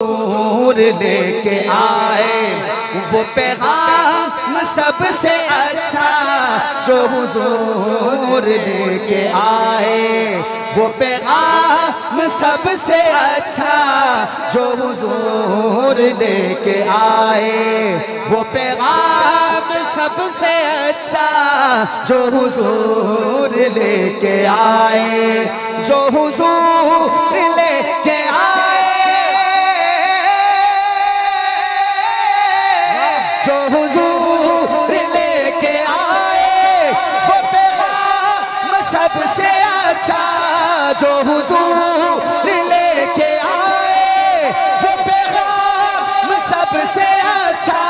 حضور لے کے آئے وہ پیغام سب سے اچھا جو حضور لے کے آئے وہ پیغام سب سے اچھا جو حضور لے کے آئے وہ پیغام سب سے اچھا جو حضور لے کے آئے جو حضور لے کے آئے جو حضور لے کے آئے وہ پیغام سب سے اچھا جو حضور لے کے آئے وہ پیغام سب سے اچھا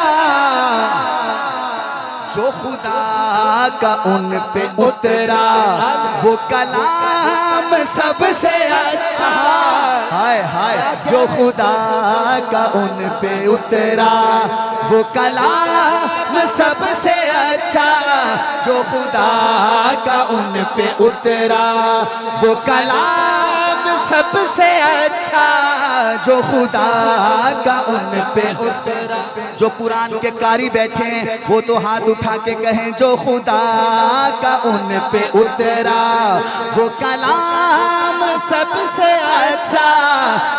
جو خدا کا ان پہ اترا وہ کلام سب سے اچھا ہائے ہائے جو خدا کا ان پہ اترا وہ کلام سب سے اچھا جو خدا کا ان پہ اترا وہ کلام سب سے اچھا جو خدا کا ان پہ اترا جو قرآن کے قاری بیٹھے ہیں وہ تو ہاتھ اٹھا کے کہیں جو خدا کا ان پہ اترا وہ کلام سب سے اچھا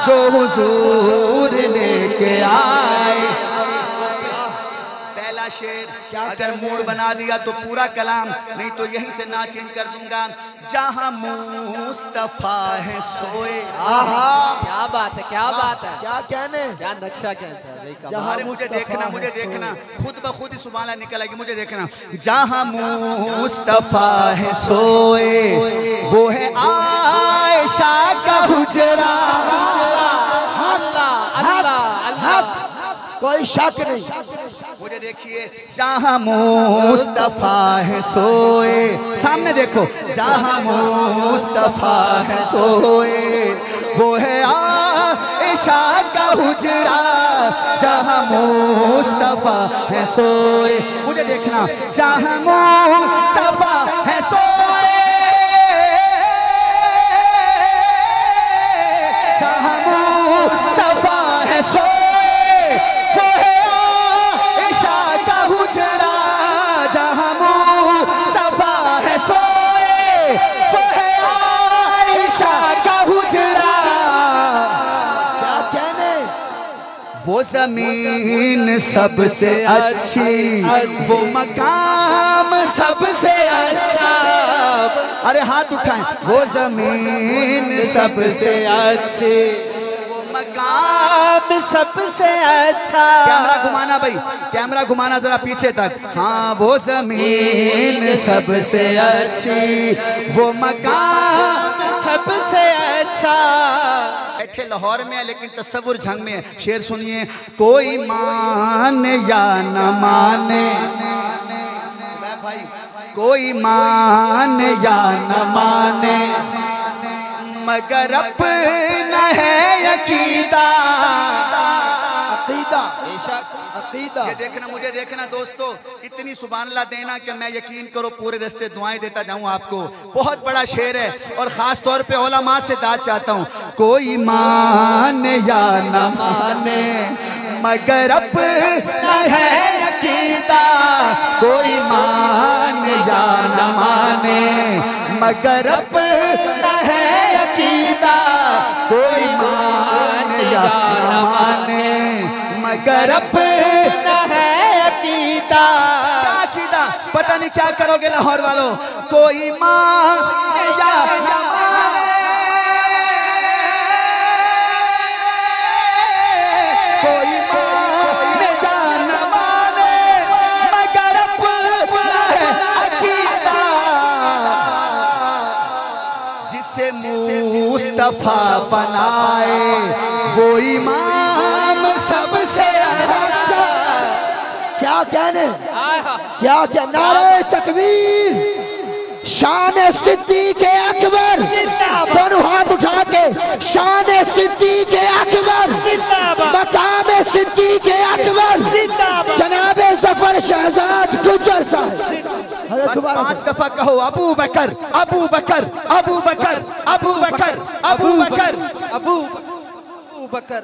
جو حضور لے کے آئے شعر اگر موڑ بنا دیا تو پورا کلام نہیں تو یہیں سے نہ چینج کر دوں گا جہاں مصطفیٰ ہے سوئے کیا بات ہے کیا بات ہے کیا کہنے کیا نقشہ کہنا ہے مجھے دیکھنا خود بخود ہی سبحان اللہ نکل آئے گی مجھے دیکھنا جہاں مصطفیٰ ہے سوئے وہ ہے عائشہ کا حجرہ کوئی شک نہیں مجھے دیکھیے جہاں مصطفیٰ ہے سوئے سامنے دیکھو جہاں مصطفیٰ ہے سوئے وہ ہے عائشہ کا حجرہ جہاں مصطفیٰ ہے سوئے مجھے دیکھنا جہاں مصطفیٰ ہے سوئے جہاں مصطفیٰ ہے سوئے وہ زمین سب سے اچھی وہ مقام سب سے اچھا ارے ہاتھ اٹھائیں وہ زمین سب سے اچھی وہ مقام سب سے اچھا کیمرہ گھمانا بھائی کیمرہ گھمانا ذرا پیچھے تک ہاں وہ زمین سب سے اچھی وہ مقام سب سے اچھا بیٹھے لاہور میں ہے لیکن تصور جھنگ میں ہے شعر سنیے کوئی مانے یا نہ مانے کوئی مانے یا نہ مانے مگر اپنا ہے عقیدہ عقیدہ یہ دیکھنا مجھے دیکھنا دوستو اتنی سبحان اللہ دینا کہ میں یقین کرو پورے رستے دعائیں دیتا جاؤں آپ کو بہت بڑا شعر ہے اور خاص طور پہ علماء سے دعا چاہتا ہوں کوئی مانے یا نہ مانے مگر اپنا ہے عقیدہ کوئی مانے یا نہ مانے مگر اپنا ہے عقیدہ کوئی مانے یا نہ مانے مگر اپنا ہے عقیدہ پتہ نہیں کیا کرو گے لاہور والوں کوئی مانے یا نہ مانے کوئی مانے یا نہ مانے مگر اپنا ہے عقیدہ جسے مصطفیٰ بنائے وہ امام سب سے اچھا کیا کہنے کیا نعرہ تکبیر شان صدیق اکبر دونوں ہاتھ اٹھا کے شان صدیق اکبر مقام صدیق اکبر جناب ظفر شہزاد گجر صاحب بس 5 دفعہ کہو ابو بکر ابو بکر ابو بکر ابو بکر ابو بکر ابو بکر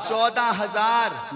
14,000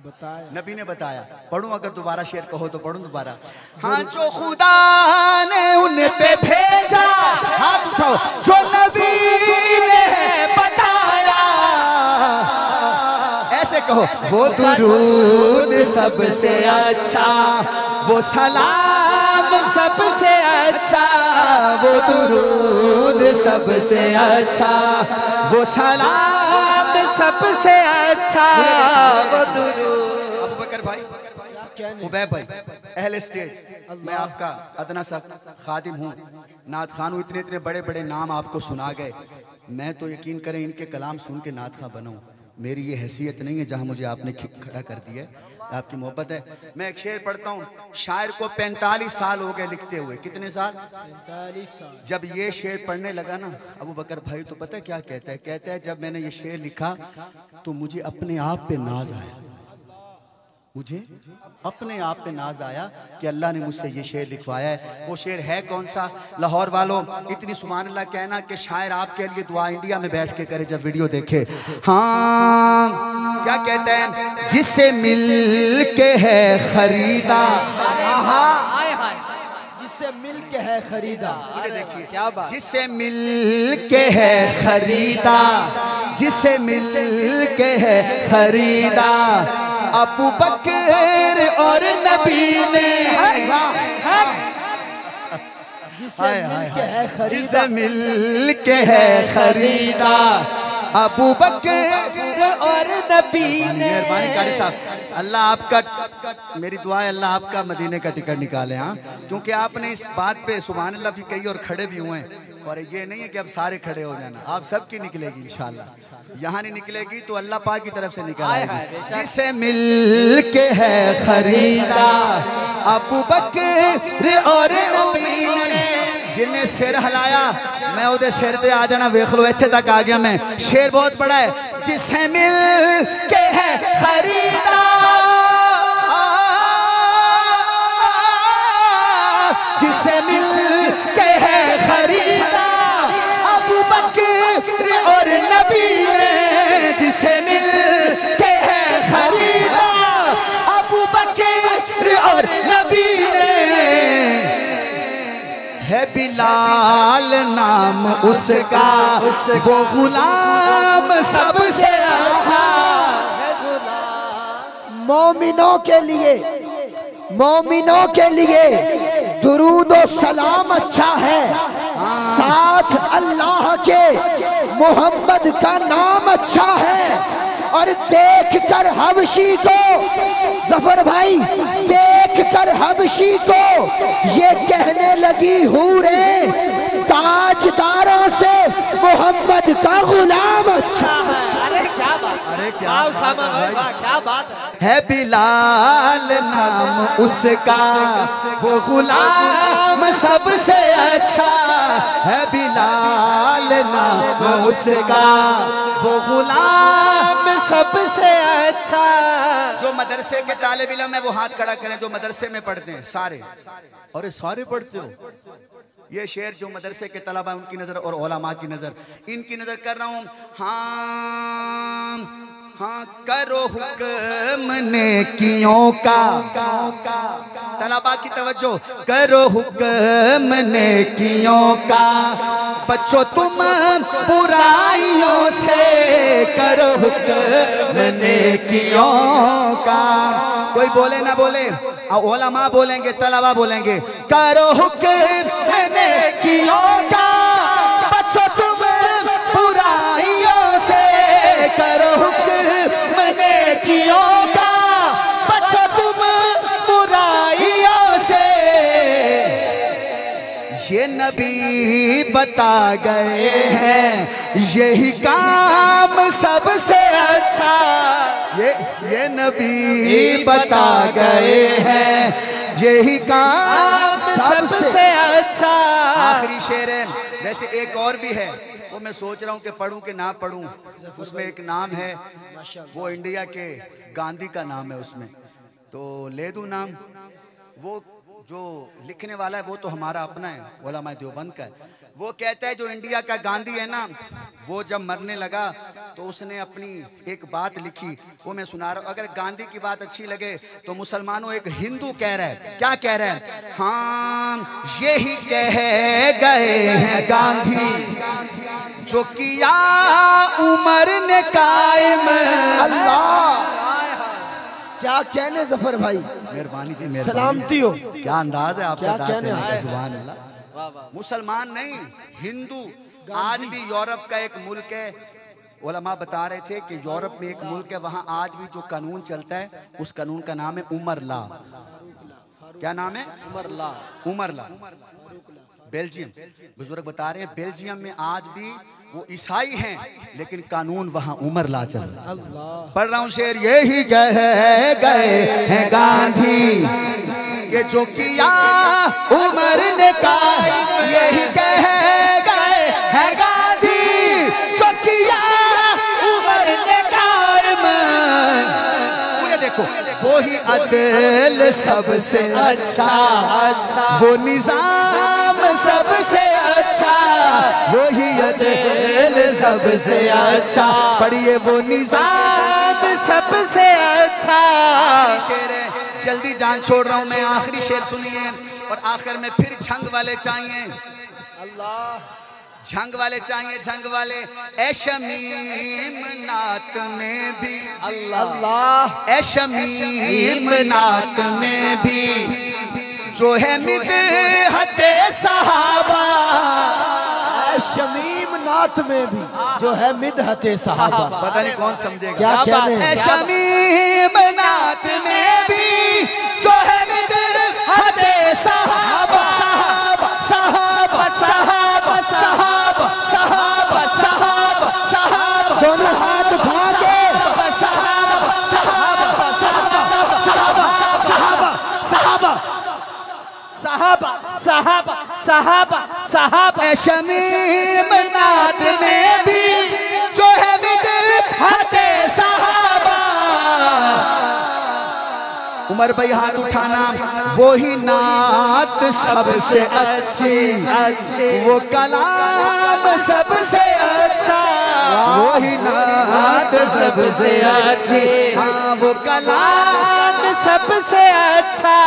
نبی نے بتایا. پڑھوں اگر دوبارہ شعر کہو تو پڑھوں دوبارہ. ہاں جو خدا نے ان پہ بھیجا, ہاتھ اٹھاؤ, جو نبی نے بتایا, ایسے کہو, وہ درود سب سے اچھا, وہ سلام سب سے اچھا, وہ درود سب سے اچھا, وہ سلام سب سے اچھا, وہ درود. ابو بکر بھائی, عبیب بھائی, اہل اسٹیج, میں آپ کا ادنا سا خادم ہوں, نعت خان ہوں. اتنے بڑے بڑے نام آپ کو سنا گئے, میں تو یقین کریں ان کے کلام سن کے نعت خان بنوں. میری یہ حیثیت نہیں ہے جہاں مجھے آپ نے کھڑا کر دیا ہے, آپ کی محبت ہے. میں ایک شعر پڑھتا ہوں. شاعر کو 45 سال ہو گئے لکھتے ہوئے. کتنے سال؟ 45 سال. جب یہ شعر پڑھنے لگا نا ابو بکر بھائی, تو پتہ کیا کہتا ہے؟ کہتا ہے جب میں نے یہ شعر لکھا تو مجھے اپنے آپ پہ ناز آیا, مجھے اپنے آپ پہ ناز آیا کہ اللہ نے مجھ سے یہ شعر لکھوایا ہے. وہ شعر ہے کون سا؟ لاہور والوں اتنی سبحان اللہ کہنا کہ شاعر آپ کے لیے دعا انڈیا میں بیٹھ کے کرے جب ویڈیو دیکھے. ہاں کیا کہتے ہیں؟ جس سے مل کے ہے خریدا, جس سے مل کے ہے خریدا. مجھے دیکھیے, جس سے مل کے ہے خریدا, جس سے مل کے ہے خریدا, ابو بکر اور نبی نے, جس سے مل کے ہے خریدا, جس سے مل کے ہے خریدا, ابو بکر اور نبی نے. مہربانی قاری صاحب, اللہ آپ کا, میری دعا ہے اللہ آپ کا مدینے کا ٹکٹ نکالے. ہاں کیونکہ آپ نے اس بات پہ سبحان اللہ بھی کہی اور کھڑے بھی ہوئے ہیں, اور یہ نہیں ہے کہ اب سارے کھڑے ہو جانا, آپ سب کی نکلے گی انشاءاللہ. یہاں نہیں نکلے گی تو اللہ پاک کی طرف سے نکل آئے گی. جسے مل کے ہے خریدا, ابو بکر اور نبی نے. جنہیں سر ہلایا میں وہ دے سر دے آ جانا ویکھ لو, ایتھے تک آ گیا میں. شعر بہت بڑا ہے. جسے مل کے ہے خریدا, جسے مل کے ہے خریدا, ابو بکر اور نبی نے. جسے مل کے ہے خریدا, ابو بکر اور نبی نے. ہے بلال نام اس کا, وہ غلام سب سے اچھا. مومنوں کے لیے, مومنوں کے لیے درود و سلام اچھا ہے, ساتھ اللہ کے محمد کا نام اچھا ہے. اور دیکھ کر حبشی کو, ظفر بھائی, دیکھ کر حبشی کو یہ کہنے لگی حوریں, تاجداروں سے محمد کا غلام اچھا ہے. ارے کیا بات, ارے کیا بات ہے. بلال نام اس کا, وہ غلام سب سے اچھا ہے. بلال نام اس کا, وہ غلام سب سے اچھا. جو مدرسے کے طالب علم ہے وہ ہاتھ کھڑا کریں, جو مدرسے میں پڑھتے ہیں سارے. اور سارے پڑھتے ہو یہ شعر جو مدرسے کے طلبہ ان کی نظر اور علماء کی نظر, ان کی نظر کر رہا ہوں. ہاں ہاں کرو حکم نیکیوں کا, طلبہ کی توجہ, کرو حکم نیکیوں کا, بچو تم برائیوں سے, کرو حکم نیکیوں کا. کوئی بولے نہ بولے, علماء بولیں گے, طلبہ بولیں گے, کرو حکم نیکیوں کا, بچو تم برائیوں سے, کرو حکم نیکیوں کا, بچو تم برائیوں سے. یہ نبی بتا گئے ہیں یہی کام سب سے اچھا, یہ نبی بتا گئے ہیں یہی کام سب سے اچھا. آخری شعر ہے, ویسے ایک اور بھی ہے, وہ میں سوچ رہا ہوں کہ پڑھوں کہ نہ پڑھوں. اس میں ایک نام ہے, وہ انڈیا کے گاندھی کا نام ہے اس میں, تو لے دوں نام. وہ جو لکھنے والا ہے وہ تو ہمارا اپنا ہے, علماء دیوبند کا ہے, وہ کہتا ہے جو انڈیا کا گاندھی ہے نا، وہ جب مرنے لگا تو اس نے اپنی ایک بات لکھی، وہ میں سنا رہا ہوں. اگر گاندھی کی بات اچھی لگے تو مسلمانوں ایک ہندو کہہ رہا ہے، کیا کہہ رہا ہے؟ ہاں یہی کہہ گئے ہیں گاندھی جو کیا عمر نے قائم. اللہ کیا کہنے ظفر بھائی، مہربانی جی، سلامتی ہو. کیا انداز ہے آپ کا، کیا کہنے ہیں؟ سبحان اللہ. مسلمان نہیں، ہندو. آج بھی یورپ کا ایک ملک ہے، علماء بتا رہے تھے کہ یورپ میں ایک ملک ہے، وہاں آج بھی جو قانون چلتا ہے اس قانون کا نام ہے عمر لا. کیا نام ہے؟ عمر لا. بیلجیم. بزرگ بتا رہے ہیں بیلجیم میں آج بھی وہ عیسائی ہیں لیکن قانون وہاں عمر لا چل رہا ہے. پڑھ رہا ہوں شعر. یہی کہہ گئے ہیں گاندھی کہ جو کیا عمر نے قائم. یہی کہہ گئے ہیں گاندھی جو کیا عمر نے قائم. مجھے دیکھو، وہی عدل سب سے اچھا، وہ نظام سب سے اچھا، وہی عدل سب سے اچھا. پڑھیے وہ نظام سب سے اچھا. آخری شعر ہے، جلدی جان چھوڑ رہا ہوں میں. آخری شعر سنیے اور آخر میں پھر جھنگ والے چاہیے. اللہ جھنگ والے چاہیے، جھنگ والے. اے شمیم نعت میں بھی، اللہ اے شمیم نعت میں بھی جو ہے مدحت صحابہ. اے شمیم نعت میں بھی جو ہے مدحت صحابہ. پتہ نہیں کون سمجھے گا. کیا کہنے ہیں؟ اے شمیم نعت میں بھی جو ہے مدحت صحابہ. صحابہ صحابہ صحابہ صحابہ صحابہ صحابہ صحابہ. دونوں ہاتھ اٹھا کے صحابہ صحابہ صحابہ صحابہ. اے شمیم نعت میں بھی جو ہے مدحت صحابہ. عمر بھائی ہاتھ اٹھانا. وہی نعت سب سے اچھی، وہ کلام سب سے اچھا، وہی نعت سب سے اچھی، وہ کلام سب سے اچھا.